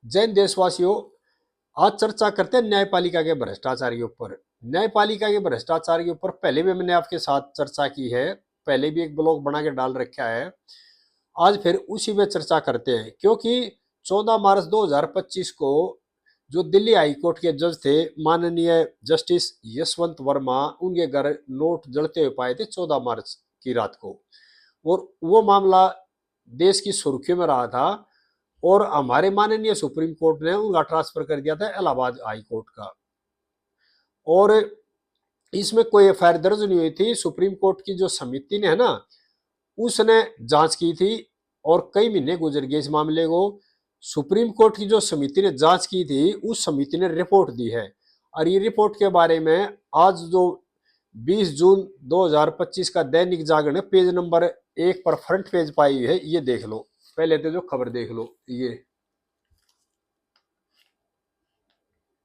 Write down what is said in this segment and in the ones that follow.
जैन देशवासियों, आज चर्चा करते हैं न्यायपालिका के भ्रष्टाचार के ऊपर। न्यायपालिका के भ्रष्टाचार के ऊपर पहले भी मैंने आपके साथ चर्चा की है, पहले भी एक ब्लॉग बना के डाल रखा है। आज फिर उसी में चर्चा करते हैं, क्योंकि 14 मार्च 2025 को जो दिल्ली हाई कोर्ट के जज थे माननीय जस्टिस यशवंत वर्मा, उनके घर नोट जलते हुए पाए थे 14 मार्च की रात को। और वो मामला देश की सुर्खियों में रहा था और हमारे माननीय सुप्रीम कोर्ट ने उनका ट्रांसफर कर दिया था इलाहाबाद हाई कोर्ट का। और इसमें कोई एफआईआर दर्ज नहीं हुई थी। सुप्रीम कोर्ट की जो समिति ने है ना, उसने जांच की थी और कई महीने गुजर गए इस मामले को। सुप्रीम कोर्ट की जो समिति ने जांच की थी, उस समिति ने रिपोर्ट दी है। और ये रिपोर्ट के बारे में आज जो 20 जून 2025 का दैनिक जागरण पेज नंबर 1 पर फ्रंट पेज पाई हुई है, ये देख लो। पहले तो जो खबर देख लो,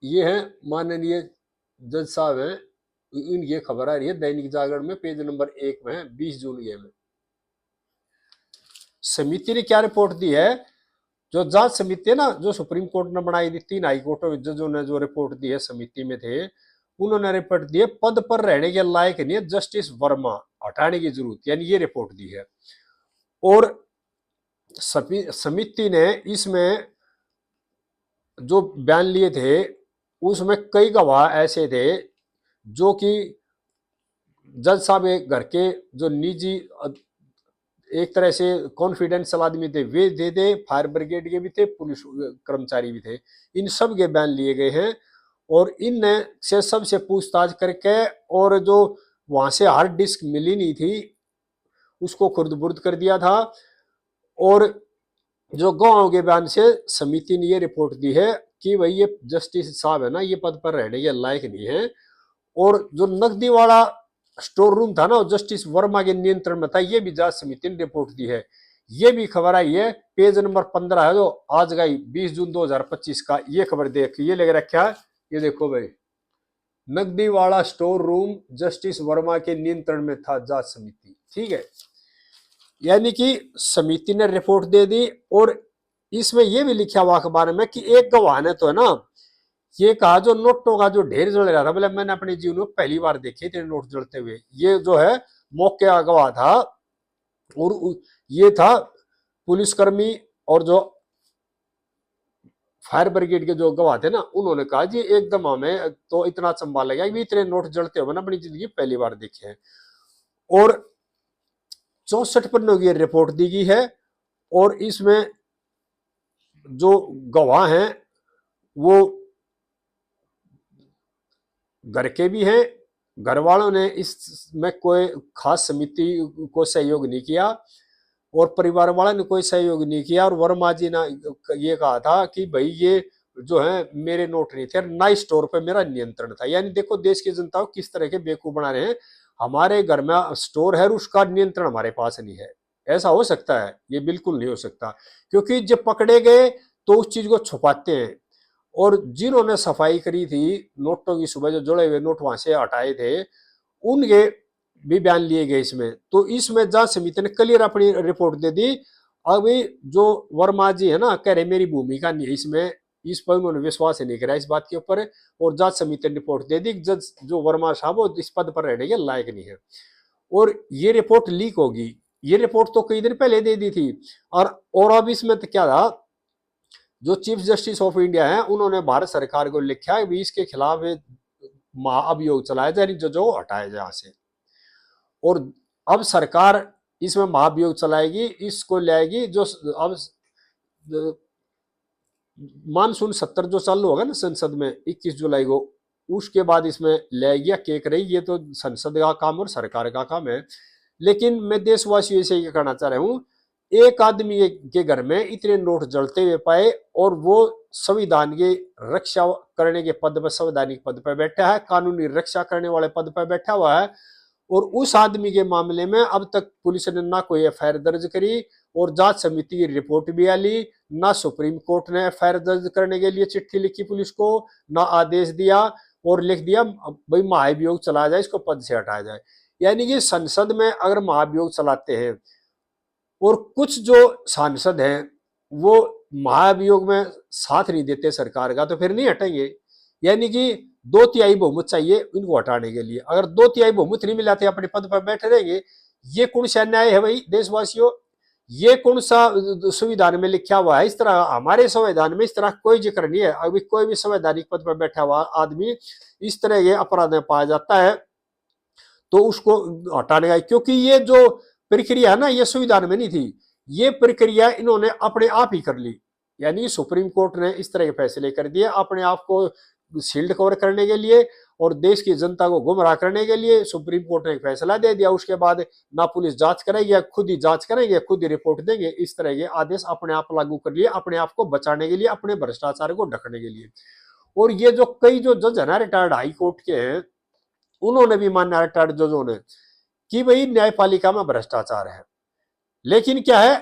ये है माननीय जज साहब हैं, इनकी खबर आ रही है दैनिक जागरण में पेज नंबर 1 में है, 20 जून ये में। समिति ने क्या रिपोर्ट दी है? जो जांच समिति है ना, जो सुप्रीम कोर्ट ने बनाई थी, 3 हाई कोर्टों जजों ने जो रिपोर्ट दी है समिति में थे, उन्होंने रिपोर्ट दी है पद पर रहने के लायक नहीं है जस्टिस वर्मा, हटाने की जरूरत, यानी ये रिपोर्ट दी है। और समिति ने इसमें जो बयान लिए थे, उसमें कई गवाह ऐसे थे जो कि जज साहब के घर के जो निजी एक तरह से कॉन्फिडेंशियल आदमी थे, वे थे, फायर ब्रिगेड के भी थे, पुलिस कर्मचारी भी थे, इन सब के बयान लिए गए हैं। और इन से सबसे पूछताछ करके, और जो वहां से हार्ड डिस्क मिली नहीं थी उसको खुर्द-बुर्द कर दिया था। और जो गवाहों के बयान से समिति ने ये रिपोर्ट दी है कि भाई ये जस्टिस साहब है ना, ये पद पर रहने के लायक नहीं है। और जो नकदी वाला स्टोर रूम था ना, जस्टिस वर्मा के नियंत्रण में था, ये भी जांच समिति ने रिपोर्ट दी है। ये भी खबर आई है, पेज नंबर 15 है, जो आज का 20 जून 2025 का। ये खबर देख, ये लेकर रखा है, ये देखो भाई, नकदी वाला स्टोर रूम जस्टिस वर्मा के नियंत्रण में था, जांच समिति। ठीक है, यानी कि समिति ने रिपोर्ट दे दी। और इसमें यह भी लिखा हुआ अखबार में कि एक गवाह ने तो है ना ये कहा, जो नोटों का जो ढेर जल रहा था, बोले मैंने अपने जीवन में पहली बार देखे थे नोट जलते हुए, ये जो है मौके का गवाह था। और ये था पुलिसकर्मी और जो फायर ब्रिगेड के जो गवाह थे ना, उन्होंने कहा जी एकदम हमें तो इतना चंबा लगा कि इतने नोट जलते हुए ना अपनी जिंदगी पहली बार देखे हैं। और 64 पन्नों की रिपोर्ट दी गई है। और इसमें जो गवाह हैं वो घर के भी हैं, घर वालों ने इसमें कोई खास समिति को सहयोग नहीं किया और परिवार वालों ने कोई सहयोग नहीं किया। और वर्मा जी ने ये कहा था कि भाई ये जो है मेरे नोट नहीं थे, ना स्टोर पे मेरा नियंत्रण था। यानी देखो देश की जनता को किस तरह के बेवकूफ बना रहे हैं, हमारे घर में स्टोर है, उसका नियंत्रण हमारे पास नहीं है। ऐसा हो सकता है? ये बिल्कुल नहीं हो सकता, क्योंकि जब पकड़े गए तो उस चीज को छुपाते हैं। और जिन्होंने सफाई करी थी नोटों की, सुबह जो जुड़े हुए नोट वहां से हटाए थे, उनके भी बयान लिए गए इसमें। तो इसमें जांच समिति ने क्लियर अपनी रिपोर्ट दे दी। अभी जो वर्मा जी है ना, कह रहे मेरी भूमिका नहीं है इसमें, इस पर उन्होंने विश्वास नहीं करा इस बात के ऊपर। और जांच समिति ने रिपोर्ट दे दी, जज जो वर्मा साहब वो इस पद पर रहने के लायक नहीं है। और ये रिपोर्ट लीक होगी, ये रिपोर्ट तो कई दिन पहले दे दी थी। और अब इसमें तो क्या था, जो चीफ जस्टिस ऑफ इंडिया है उन्होंने भारत सरकार को लिखा है भी इसके खिलाफ महाअभियोग चलाया जाए, जजों को हटाया जाए यहाँ से। और अब सरकार इसमें महाभियोग चलाएगी, इसको लाएगी। जो अब मानसून सत्र जो चालू होगा ना संसद में 21 जुलाई को, उसके बाद इसमें लाएगी या केक रही, ये तो संसद का काम और सरकार का काम है। लेकिन मैं देशवासियों से ये कहना चाह रहा हूं, एक आदमी के घर में इतने नोट जलते हुए पाए और वो संविधान की रक्षा करने के पद पर, संवैधानिक पद पर बैठा है, कानूनी रक्षा करने वाले पद पर बैठा हुआ है। और उस आदमी के मामले में अब तक पुलिस ने ना कोई एफआईआर दर्ज करी और जांच समिति की रिपोर्ट भी आली, ना सुप्रीम कोर्ट ने एफआईआर दर्ज करने के लिए चिट्ठी लिखी पुलिस को, ना आदेश दिया और लिख दिया भाई महाभियोग चलाया जाए, इसको पद से हटाया जाए। यानी कि संसद में अगर महाभियोग चलाते हैं और कुछ जो सांसद हैं वो महाभियोग में साथ नहीं देते सरकार का तो फिर नहीं हटेंगे। यानी कि 2/3 बहुमत चाहिए इनको हटाने के लिए। अगर 2/3 बहुमत नहीं मिलाते अपने पद पर बैठे रहेंगे, ये कौन सा न्याय है भाई देशवासियों? ये कौन सा संविधान में लिखा हुआ है? इस तरह हमारे संविधान में इस तरह कोई जिक्र नहीं है। अभी कोई भी संवैधानिक पद पर बैठा हुआ आदमी इस तरह के अपराध में पाया जाता है तो उसको हटाने का, क्योंकि ये जो प्रक्रिया है ना ये संविधान में नहीं थी, ये प्रक्रिया इन्होंने अपने आप ही कर ली। यानी सुप्रीम कोर्ट ने इस तरह के फैसले कर दिए अपने आप को शील्ड कवर करने के लिए और देश की जनता को गुमराह करने के लिए। सुप्रीम कोर्ट ने एक फैसला दे दिया, उसके बाद ना पुलिस जांच करेगी, खुद ही जांच करेंगे, खुद ही रिपोर्ट देंगे। इस तरह के आदेश अपने आप लागू कर लिए अपने आप को बचाने के लिए, अपने भ्रष्टाचार को ढकने के लिए। और ये जो कई जो जज है ना रिटायर्ड हाई कोर्ट के हैं, उन्होंने भी माना रिटायर्ड जजों ने कि भाई न्यायपालिका में भ्रष्टाचार है। लेकिन क्या है,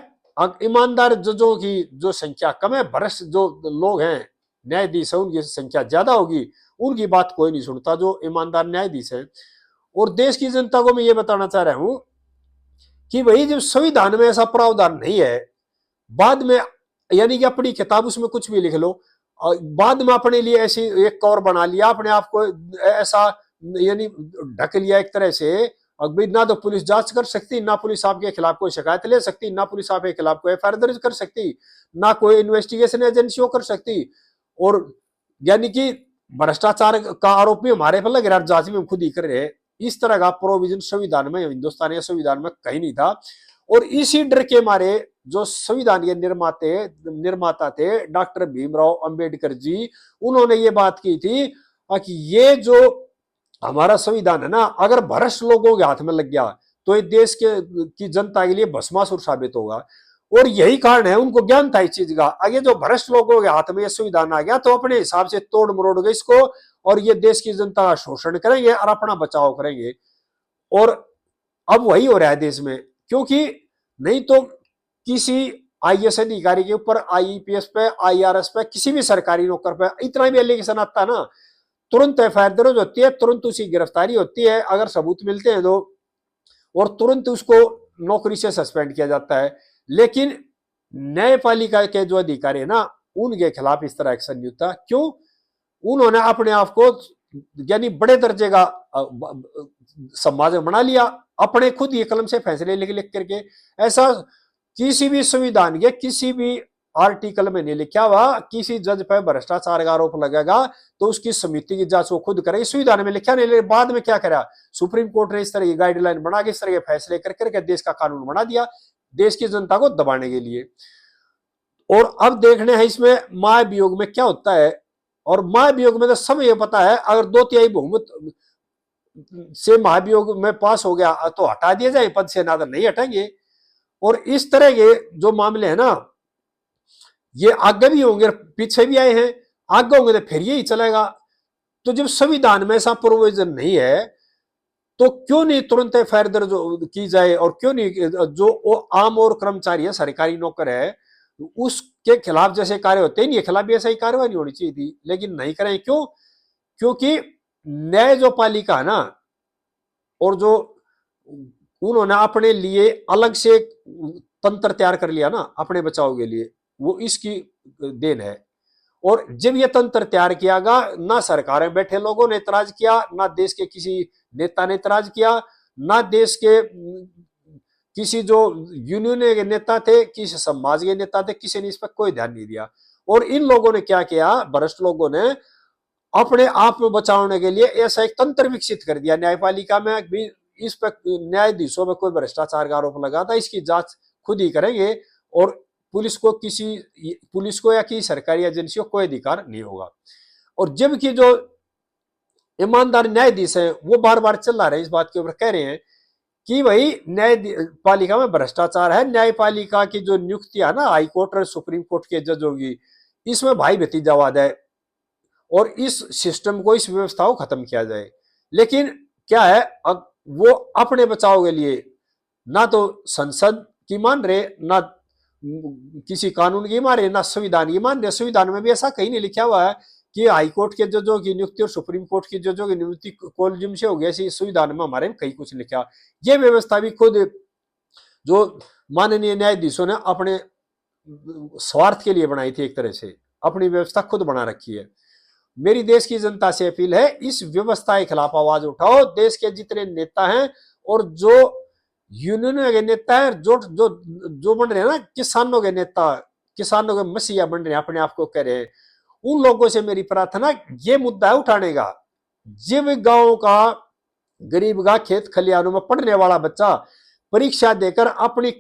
ईमानदार जजों की जो संख्या कम है, भ्रष्ट जो लोग हैं न्यायाधीश है उनकी संख्या ज्यादा होगी, उनकी बात कोई नहीं सुनता जो ईमानदार न्यायाधीश है। और देश की जनता को मैं ये बताना चाह रहा हूं कि भाई जब संविधान में ऐसा प्रावधान नहीं है, बाद में यानी कि अपनी किताब उसमें कुछ भी लिख लो और बाद में अपने लिए ऐसी एक कवर बना लिया अपने आप को, ऐसा यानी ढक लिया एक तरह से। और भाई ना तो पुलिस जांच कर सकती, ना पुलिस आपके खिलाफ कोई शिकायत ले सकती, ना पुलिस आपके खिलाफ कोई एफआईआर दर्ज कर सकती, ना कोई इन्वेस्टिगेशन एजेंसियों कर सकती। और यानी कि भ्रष्टाचार का आरोप भी हमारे पर लग रहा है, जांच भी हम खुद ही कर रहे हैं। इस तरह का प्रोविजन संविधान में, हिंदुस्तानी संविधान में कहीं नहीं था। और इसी डर के मारे जो संविधान के निर्माता थे डॉक्टर भीमराव अंबेडकर जी, उन्होंने ये बात की थी कि ये जो हमारा संविधान है ना, अगर भ्रष्ट लोगों के हाथ में लग गया तो ये देश के की जनता के लिए भस्मासुर साबित होगा। और यही कारण है, उनको ज्ञान था इस चीज का। आगे जो भ्रष्ट लोगों के हाथ में ये संविधान आ गया तो अपने हिसाब से तोड़ मरोड़ गए इसको और ये देश की जनता का शोषण करेंगे और अपना बचाव करेंगे। और अब वही हो रहा है देश में, क्योंकि नहीं तो किसी आईएएस अधिकारी के ऊपर, आईपीएस पे, आईआरएस पे, किसी भी सरकारी नौकर पे इतना भी एलिगेशन आता ना, तुरंत एफआईआर दर्ज होती है, तुरंत उसकी गिरफ्तारी होती है अगर सबूत मिलते हैं तो, और तुरंत उसको नौकरी से सस्पेंड किया जाता है। लेकिन न्यायपालिका के जो अधिकारी है ना, उनके खिलाफ इस तरह एक्शन नहीं होता। क्यों? उन्होंने अपने आप को यानी बड़े दर्जे का समाज बना लिया, अपने खुद ये कलम से फैसले लिख लिख करके। ऐसा किसी भी संविधान के किसी भी आर्टिकल में नहीं लिखा हुआ किसी जज पर भ्रष्टाचार का आरोप लगेगा तो उसकी समिति की जांच वो खुद करेगी। संविधान में लिखा नहीं, लेकिन बाद में क्या करा, सुप्रीम कोर्ट ने इस तरह की गाइडलाइन बना के इस तरह के फैसले कर करके देश का कानून बना दिया देश की जनता को दबाने के लिए। और अब देखने हैं इसमें महाभियोग में क्या होता है। और महाभियोग में तो सब ये पता है, अगर 2/3 बहुमत से महाभियोग में पास हो गया तो हटा दिया जाए पद से, ना तो नहीं हटेंगे। और इस तरह के जो मामले हैं ना, ये आगे भी होंगे, पीछे भी आए हैं, आगे होंगे तो फिर यही चलेगा। तो जब संविधान में ऐसा प्रोविजन नहीं है तो क्यों नहीं तुरंत एफआईआर दर्ज की जाए, और क्यों नहीं जो आम और कर्मचारी है, सरकारी नौकर है, उसके खिलाफ जैसे कार्य होते हैं, खिलाफ भी ऐसा ही कार्रवाई होनी चाहिए थी, लेकिन नहीं करें। क्यों? क्योंकि न्याय जो पालिका है ना, और जो उन्होंने अपने लिए अलग से तंत्र तैयार कर लिया ना अपने बचाव के लिए, वो इसकी देन है। और जब ये तंत्र तैयार किया गया, ना सरकार में बैठे लोगों ने इतराज किया, ना देश के किसी नेता ने इतराज किया, ना देश के किसी जो यूनियन के नेता थे, किसी समाज के नेता थे, किसी ने इस पर कोई ध्यान नहीं दिया। और इन लोगों ने क्या किया, भ्रष्ट लोगों ने अपने आप में बचाने के लिए ऐसा एक तंत्र विकसित कर दिया न्यायपालिका में भी, इस पर न्यायाधीशों में कोई भ्रष्टाचार का आरोप लगा था इसकी जांच खुद ही करेंगे और पुलिस को या किसी सरकारी एजेंसी को कोई अधिकार नहीं होगा। और जबकि जो ईमानदार न्यायाधीश है वो बार बार चिल्ला रहे हैं इस बात के ऊपर, कह रहे हैं कि भाई न्यायपालिका में भ्रष्टाचार है, न्यायपालिका की जो नियुक्तियां ना हाई कोर्ट और सुप्रीम कोर्ट के जज होगी, इसमें भाई भतीजावाद है और इस सिस्टम को, इस व्यवस्था को खत्म किया जाए। लेकिन क्या है, वो अपने बचाव के लिए ना तो संसद की मान रहे, ना किसी कानून की मान रहे, ना संविधान की मान रहे। संविधान में भी ऐसा कहीं नहीं लिखा हुआ है कि हाई कोर्ट के जजों की नियुक्ति और सुप्रीम कोर्ट की जजों की नियुक्ति कोलिजियम से हो गया। ऐसी संविधान में हमारे में कहीं कुछ लिखा। ये व्यवस्था भी खुद जो माननीय न्यायाधीशों ने अपने स्वार्थ के लिए बनाई थी, एक तरह से अपनी व्यवस्था खुद बना रखी है। मेरी देश की जनता से अपील है, इस व्यवस्था के खिलाफ आवाज उठाओ। देश के जितने नेता हैं और जो यूनियन के नेता है, जो जो जो बन रहे हैं ना किसानों के नेता, किसानों के मसीहा बन रहे हैं, अपने आप को कह रहे हैं, उन लोगों से मेरी प्रार्थना ये मुद्दा है उठाने का। जब गांव का गरीब का खेत खलिहानों में पढ़ने वाला बच्चा परीक्षा देकर अपनी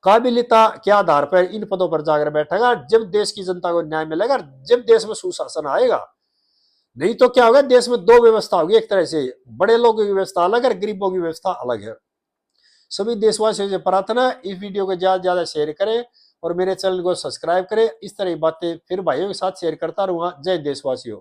काबिलियता के आधार पर इन पदों पर जाकर बैठेगा, जब देश की जनता को न्याय मिलेगा, जब देश में सुशासन आएगा। नहीं तो क्या होगा, देश में दो व्यवस्था होगी, एक तरह से बड़े लोगों की व्यवस्था अलग है, गरीबों की व्यवस्था अलग है। सभी देशवासियों से प्रार्थना, इस वीडियो को ज्यादा से ज्यादा शेयर करें और मेरे चैनल को सब्सक्राइब करें। इस तरह की बातें फिर भाइयों के साथ शेयर करता रहूंगा। जय देशवासियों।